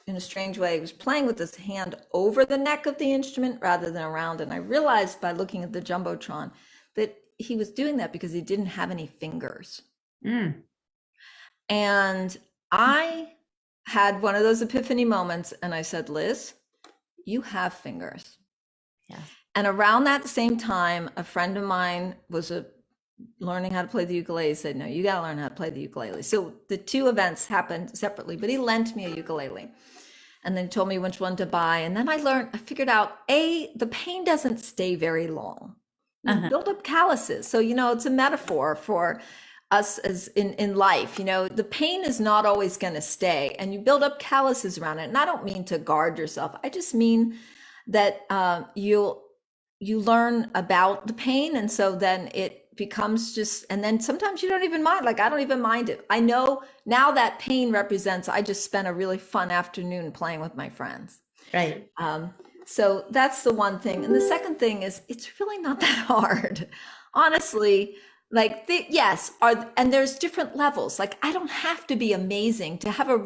in a strange way. He was playing with his hand over the neck of the instrument rather than around. And I realized by looking at the Jumbotron that he was doing that because he didn't have any fingers. And I had one of those epiphany moments and I said, Liz, you have fingers. Yeah. And around that same time, a friend of mine was learning how to play the ukulele. Said, no, you got to learn how to play the ukulele. So the two events happened separately, but he lent me a ukulele and then told me which one to buy. And then I figured out, the pain doesn't stay very long. You build up calluses. So, it's a metaphor for us as in life. The pain is not always going to stay, and you build up calluses around it. And I don't mean to guard yourself. I just mean that you learn about the pain. And so then it becomes and then sometimes you don't even mind. Like, I don't even mind it. I know now that pain represents, I just spent a really fun afternoon playing with my friends. Right. So that's the one thing. And the second thing is, it's really not that hard. Honestly, like, and there's different levels. Like, I don't have to be amazing to have a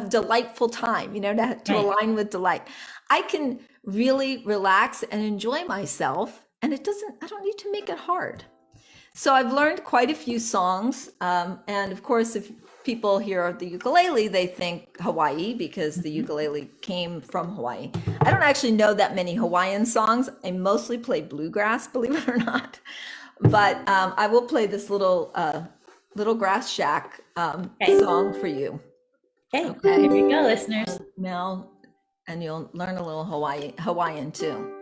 delightful time, to align with delight. I can really relax and enjoy myself. And I don't need to make it hard. So I've learned quite a few songs. And of course, if people hear the ukulele, they think Hawaii because the ukulele came from Hawaii. I don't actually know that many Hawaiian songs. I mostly play bluegrass, believe it or not. But I will play this little grass shack song for you. Okay, here we go, listeners. Now, and you'll learn a little Hawaiian too.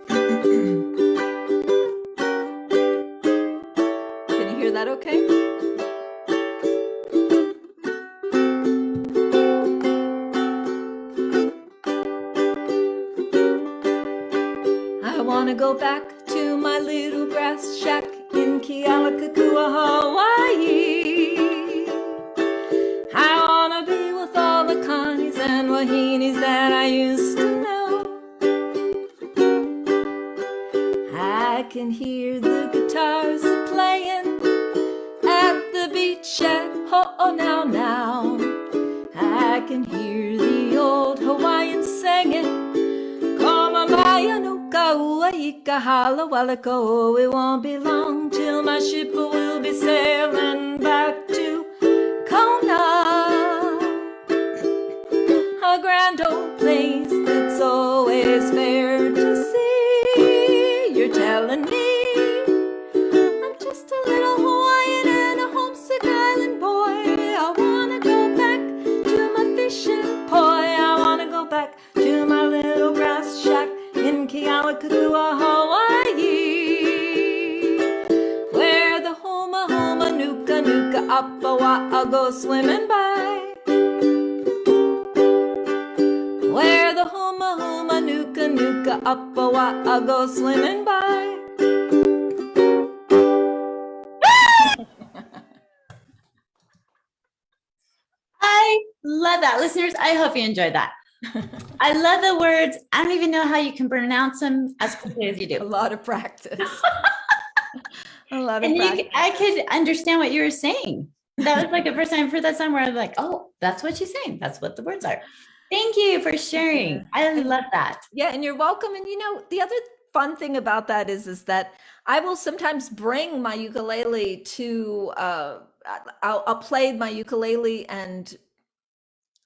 Hear that okay? I want to go back to my little grass shack in Kealakekua, Hawaii. I want to be with all the Connies and Wahinis that I used to know. I can hear the guitars playing at the beach shack, now. I can hear the old Hawaiians singing, Komamaya no kaua ika hala waliko. It won't be long till my ship will be sailing back to Kona, a grand old place that's always fair to see. You're telling me I'm just a little Hawaiian and a homesick island boy. I wanna go back to my fishing poi. I wanna go back to my little grass shack in Kealakekua, Hawaii, where the homa homa nuka nuka apawa'a go swimming by, where the homa homa nuka nuka apawa'a go swimming by. I love that. Listeners, I hope you enjoyed that. I love the words. I don't even know how you can pronounce them as quickly as you A do. lot of practice. A lot of And practice. I could understand what you were saying. That was like the first time I've heard that song where I was like, oh, that's what she's saying. That's what the words are. Thank you for sharing. I love that. Yeah, and you're welcome. And the other fun thing about that is that I will sometimes bring my ukulele to I'll play my ukulele and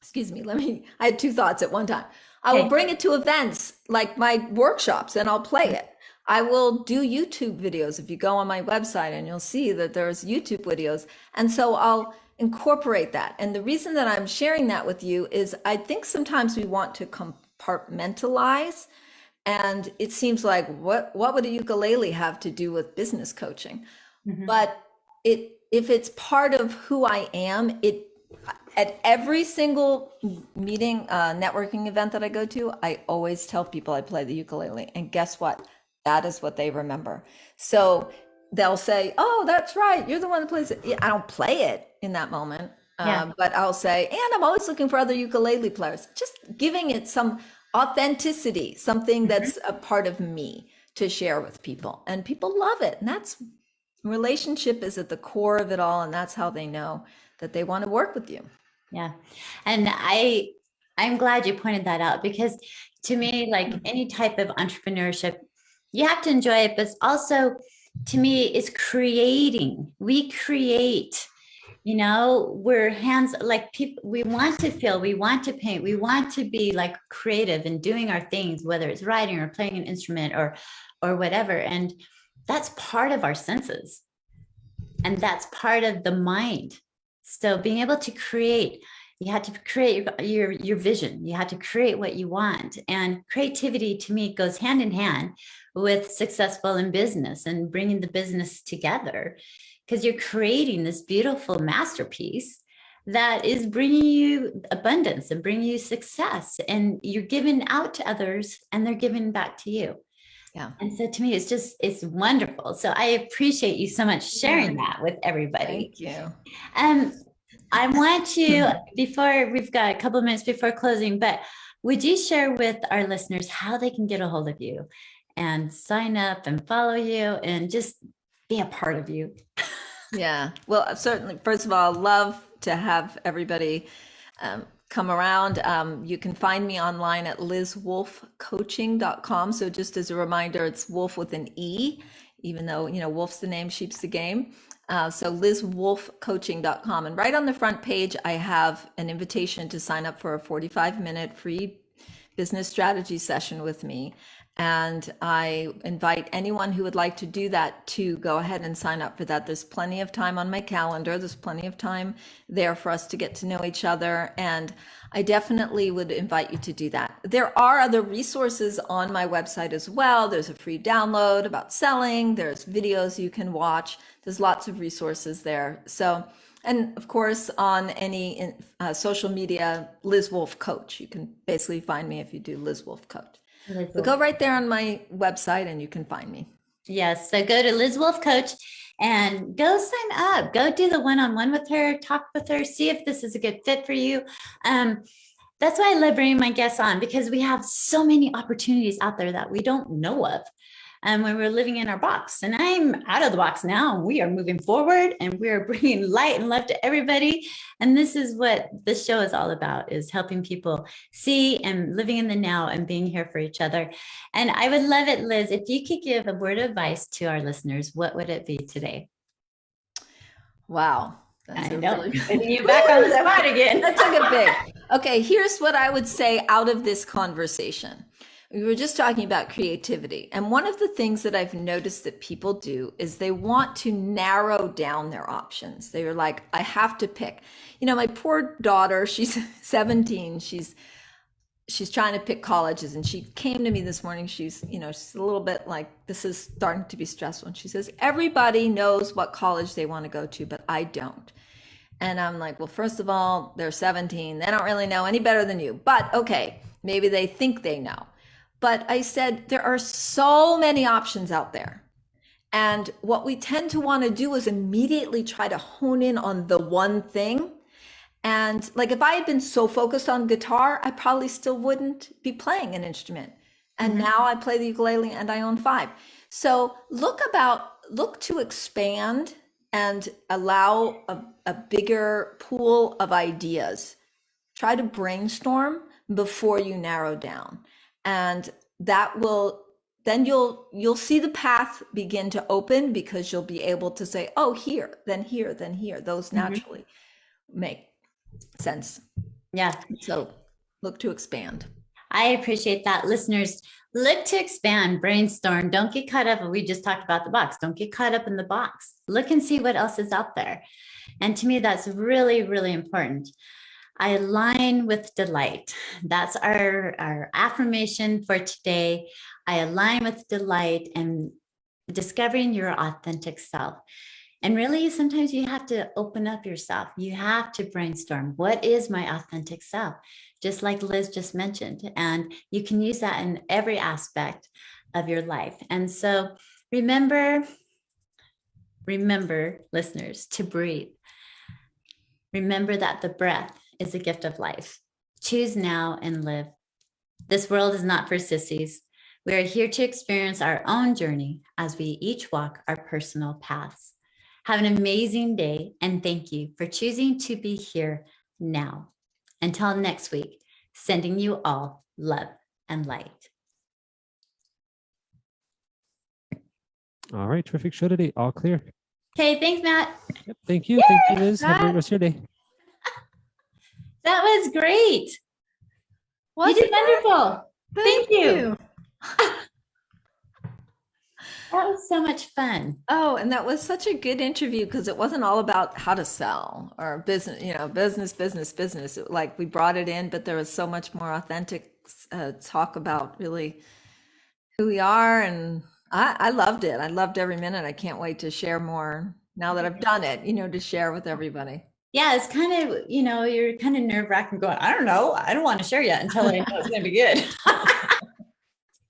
excuse me, I had two thoughts at one time. I will Okay. bring it to events like my workshops and I'll play it. I will do YouTube videos. If you go on my website and you'll see that there's YouTube videos. And so I'll incorporate that. And the reason that I'm sharing that with you is I think sometimes we want to compartmentalize. And it seems like what would a ukulele have to do with business coaching? Mhm. But if it's part of who I am, at every single meeting, networking event that I go to, I always tell people I play the ukulele. And guess what? That is what they remember. So they'll say, "Oh, that's right. You're the one that plays it." Yeah, I don't play it in that moment, Yeah. but I'll say, "And I'm always looking for other ukulele players." Just giving it some authenticity, something that's a part of me to share with people, and people love it. And that's relationship is at the core of it all, and that's how they know that they want to work with you. Yeah. And I'm glad you pointed that out because to me, like any type of entrepreneurship, you have to enjoy it, but it's also to me, it's creating. We create, we're hands like people, we want to feel, we want to paint, we want to be like creative and doing our things, whether it's writing or playing an instrument or whatever. And that's part of our senses. And that's part of the mind. So being able to create, you have to create your vision. You have to create what you want. And creativity to me goes hand in hand with successful in business and bringing the business together because you're creating this beautiful masterpiece that is bringing you abundance and bringing you success. And you're giving out to others and they're giving back to you. Yeah. And so to me, it's wonderful. So I appreciate you so much sharing that with everybody. Thank you. I want you, before we've got a couple of minutes before closing, but would you share with our listeners how they can get a hold of you and sign up and follow you and just be a part of you? Yeah. Well, certainly, first of all, love to have everybody come around. You can find me online at lizwolfcoaching.com. So just as a reminder, it's Wolf with an E, even though, Wolf's the name, sheep's the game. So lizwolfcoaching.com. And right on the front page, I have an invitation to sign up for a 45-minute free business strategy session with me. And I invite anyone who would like to do that to go ahead and sign up for that. There's plenty of time on my calendar. There's plenty of time there for us to get to know each other. And I definitely would invite you to do that. There are other resources on my website as well. There's a free download about selling. There's videos you can watch. There's lots of resources there. So, and of course, on any social media, Liz Wolfe Coach. You can basically find me if you do Liz Wolfe Coach. But go right there on my website and you can find me. Yes. So go to Liz Wolfe Coach and go sign up. Go do the one-on-one with her, talk with her, see if this is a good fit for you. That's why I love bringing my guests on because we have so many opportunities out there that we don't know of. And when we're living in our box, and I'm out of the box now, we are moving forward and we are bringing light and love to everybody. And this is what this show is all about, is helping people see and living in the now and being here for each other. And I would love it, Liz, if you could give a word of advice to our listeners, what would it be today? Wow. That's putting you back on the spot again. That's a good big. Okay, here's what I would say out of this conversation. We were just talking about creativity. And one of the things that I've noticed that people do is they want to narrow down their options. They're like, I have to pick. My poor daughter, she's 17. She's trying to pick colleges. And she came to me this morning. She's a little bit like, this is starting to be stressful. And she says, everybody knows what college they want to go to, but I don't. And I'm like, well, first of all, they're 17. They don't really know any better than you. But okay, maybe they think they know. But I said, there are so many options out there. And what we tend to want to do is immediately try to hone in on the one thing. And like if I had been so focused on guitar, I probably still wouldn't be playing an instrument. And now I play the ukulele and I own 5. So look to expand and allow a bigger pool of ideas. Try to brainstorm before you narrow down. And that will then you'll see the path begin to open, because you'll be able to say, oh, here, then here, then here. Those naturally make sense. Yeah. So look to expand. I appreciate that. Listeners, look to expand, brainstorm. Don't get caught up. We just talked about the box. Don't get caught up in the box. Look and see what else is out there. And to me, that's really, really important. I align with delight. That's our affirmation for today. I align with delight and discovering your authentic self. And really, sometimes you have to open up yourself. You have to brainstorm. What is my authentic self? Just like Liz just mentioned. And you can use that in every aspect of your life. And so remember, listeners, to breathe. Remember that the breath is a gift of life. Choose now and live. This world is not for sissies. We are here to experience our own journey as we each walk our personal paths. Have an amazing day, and thank you for choosing to be here now. Until next week, sending you all love and light. All right, terrific show today. All clear. Okay, thanks, Matt. Yep, thank you. Thank you, Liz. Have a great rest of your day. That was great. You did wonderful. Thank you. That was so much fun. Oh, and that was such a good interview, because it wasn't all about how to sell or business, business. Like we brought it in, but there was so much more authentic talk about really who we are. And I loved it. I loved every minute. I can't wait to share more now that I've done it, to share with everybody. Yeah, it's kind of, you're kind of nerve-wracking going, I don't know. I don't want to share yet until I know it's going to be good.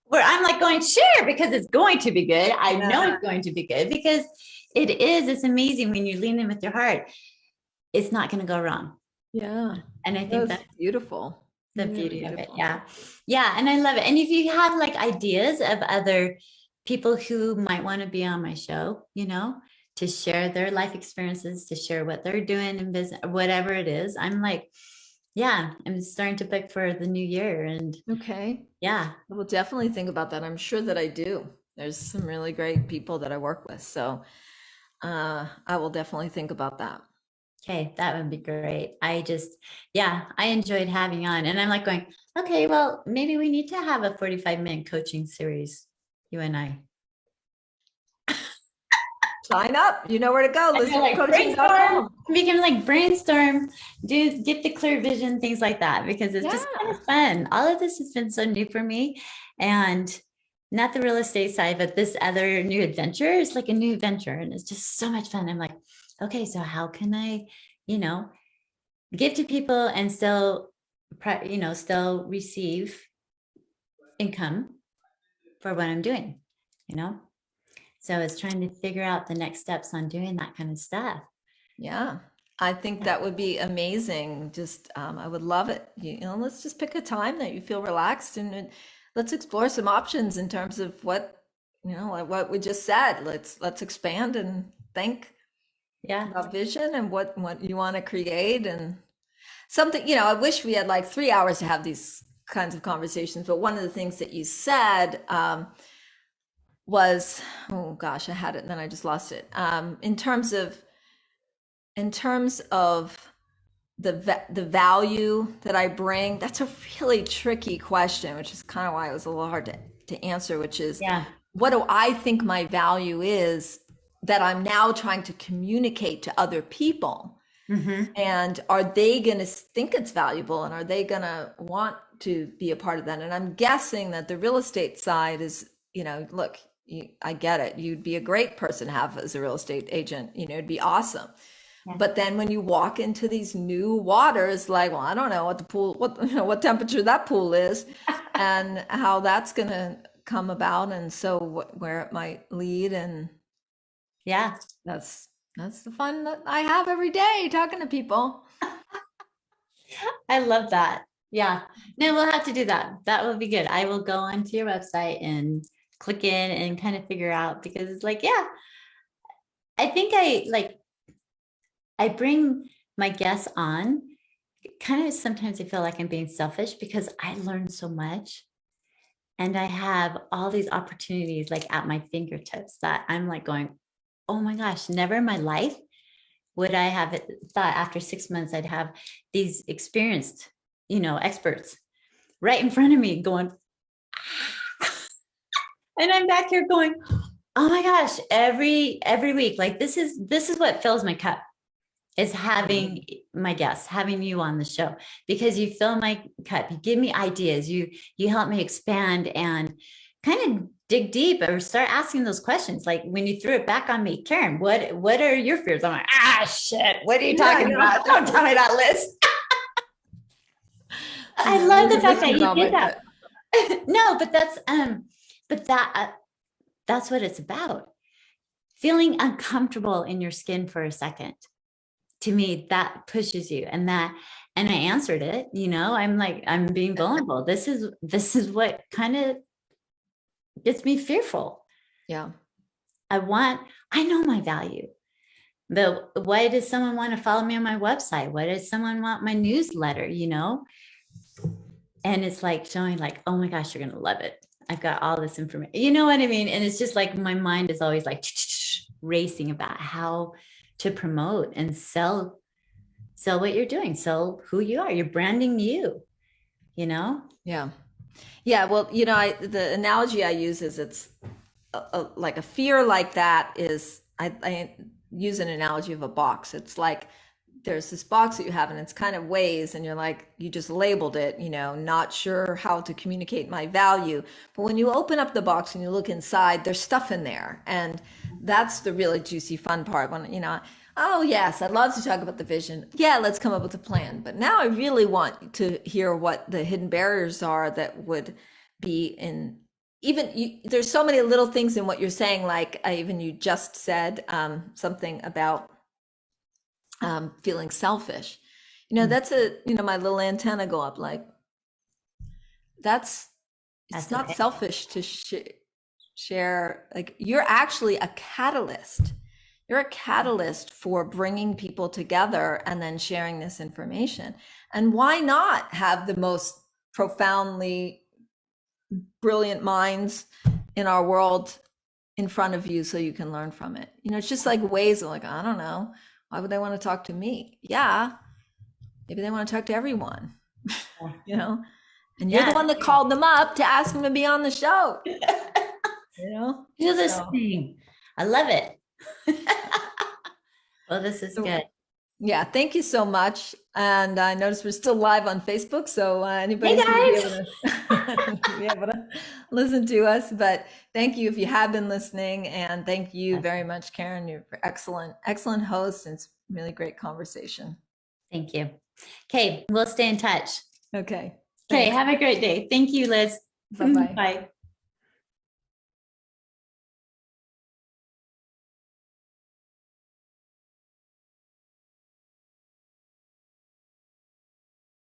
Where I'm like going, share, because it's going to be good. I know it's going to be good, because it is. It's amazing when you lean in with your heart. It's not going to go wrong. Yeah. And I think that's beautiful. The beauty of it. Yeah. Yeah. And I love it. And if you have like ideas of other people who might want to be on my show, to share their life experiences, to share what they're doing in business, whatever it is, I'm like, yeah, I'm starting to book for the new year. And okay. Yeah. I will definitely think about that. I'm sure that I do. There's some really great people that I work with. So I will definitely think about that. Okay, that would be great. I enjoyed having on. And I'm like going, okay, well, maybe we need to have a 45-minute coaching series, you and I. Sign up. You know where to go. We can like brainstorm, get the clear vision, things like that, because it's just kind of fun. All of this has been so new for me, and not the real estate side, but this other new adventure is like a new adventure, and it's just so much fun. I'm like, okay, so how can I, give to people and still receive income for what I'm doing, So it's trying to figure out the next steps on doing that kind of stuff. Yeah, I think that would be amazing. Just, I would love it. Let's just pick a time that you feel relaxed, and let's explore some options in terms of what, like what we just said. Let's expand and think about vision and what you want to create, and something, I wish we had like 3 hours to have these kinds of conversations. But one of the things that you said, was, oh gosh, I had it and then I just lost it. In terms of the value that I bring, that's a really tricky question, which is kind of why it was a little hard to answer, which is, what do I think my value is that I'm now trying to communicate to other people? Mm-hmm. And are they going to think it's valuable, and are they going to want to be a part of that? And I'm guessing that the real estate side is, look, I get it. You'd be a great person to have as a real estate agent. It'd be awesome. Yeah. But then when you walk into these new waters, like, well, I don't know what the pool, what temperature that pool is, and how that's going to come about, and so where it might lead, and that's the fun that I have every day talking to people. I love that. Yeah. No, we'll have to do that. That will be good. I will go onto your website and click in and kind of figure out, because it's like, yeah, I think I bring my guests on. Kind of sometimes I feel like I'm being selfish because I learned so much and I have all these opportunities like at my fingertips that I'm like going, oh my gosh, never in my life would I have thought after 6 months I'd have these experienced, experts right in front of me going, and I'm back here going, oh my gosh, every week, like this is what fills my cup, is having my guests, having you on the show, because you fill my cup, you give me ideas, you help me expand and kind of dig deep or start asking those questions. Like when you threw it back on me, Karen, what are your fears? I'm like, shit, what are you talking about? Don't tell me that, Liz. I love the fact that you did that. No, but that's what it's about. Feeling uncomfortable in your skin for a second. To me, that pushes you, and I answered it. I'm like, I'm being vulnerable. This is what kind of gets me fearful. Yeah. I know my value. But why does someone want to follow me on my website? Why does someone want my newsletter? And it's like showing like, oh my gosh, you're going to love it. I've got all this information. You know what I mean? And it's just like, my mind is always like racing about how to promote and sell what you're doing, sell who you are. You're branding you, Yeah. Yeah. Well, the analogy I use is it's like a fear like that is, I use an analogy of a box. It's like there's this box that you have and it's kind of weighs, and you're like, you just labeled it, not sure how to communicate my value. But when you open up the box and you look inside, there's stuff in there. And that's the really juicy, fun part when, oh yes, I'd love to talk about the vision. Yeah, let's come up with a plan. But now I really want to hear what the hidden barriers are that would be in, there's so many little things in what you're saying. Like you just said something about feeling selfish. That's my little antenna go up like, it's not selfish to share. Like you're actually a catalyst. You're a catalyst for bringing people together and then sharing this information. And why not have the most profoundly brilliant minds in our world in front of you so you can learn from it? It's just like ways of like, I don't know, why would they want to talk to me? Yeah, maybe they want to talk to everyone, and you're the one that called them up to ask them to be on the show. You're listening. I love it. Well, this is good. Yeah, thank you so much. And I noticed we're still live on Facebook, so anybody's going to be able to listen to us. But thank you if you have been listening, and thank you very much, Karen. You're excellent host, and it's really great conversation. Thank you. Okay, we'll stay in touch. Okay. Okay, have a great day. Thank you, Liz. Bye-bye. Bye.